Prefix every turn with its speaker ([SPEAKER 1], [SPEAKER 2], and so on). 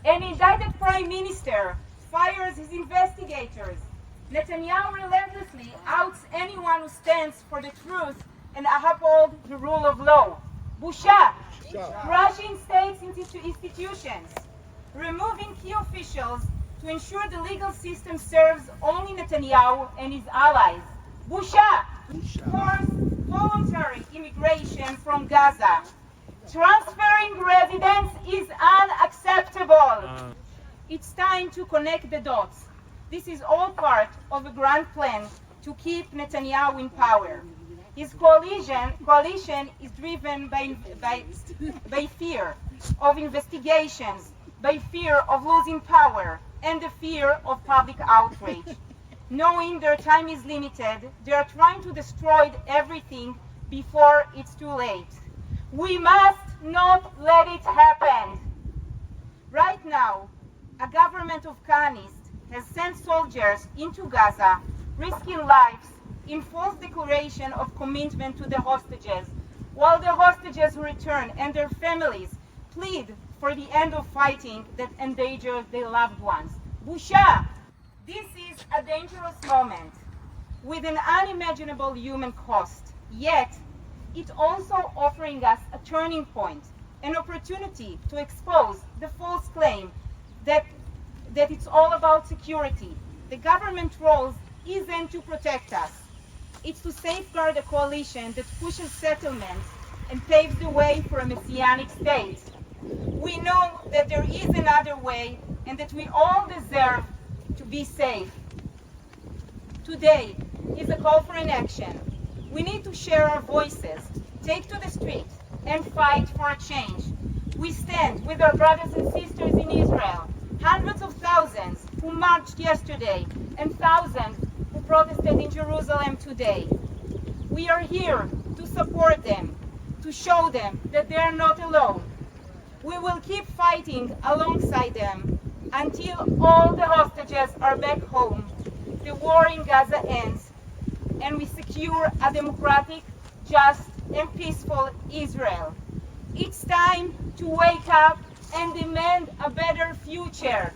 [SPEAKER 1] An indicted prime minister fires his investigators. Netanyahu relentlessly outs anyone who stands for the truth and upholds the rule of law. Busha, crushing states institutions, removing key officials to ensure the legal system serves only Netanyahu and his allies. Busha, forced voluntary immigration from Gaza. Transferring residents is unacceptable. It's time to connect the dots. This is all part of a grand plan to keep Netanyahu in power. His coalition is driven by fear of investigations, by fear of losing power, and the fear of public outrage. Knowing their time is limited, they are trying to destroy everything before it's too late. We must not let it happen. Right now, a government of Zionists has sent soldiers into Gaza, risking lives in false declaration of commitment to the hostages, while the hostages return and their families plead for the end of fighting that endangers their loved ones. Busha! This is a dangerous moment with an unimaginable human cost, yet it's also offering us a turning point, an opportunity to expose the false claim that it's all about security. The government role isn't to protect us. It's to safeguard a coalition that pushes settlements and paves the way for a messianic state. We know that there is another way and that we all deserve to be safe. Today is a call for an action. We need to share our voices, take to the street, and fight for a change. We stand with our brothers and sisters in Israel, hundreds of thousands who marched yesterday, and thousands who protested in Jerusalem today. We are here to support them, to show them that they are not alone. We will keep fighting alongside them until all the hostages are back home, the war in Gaza ends, and we secure a democratic, just, and peaceful Israel. It's time to wake up and demand a better future.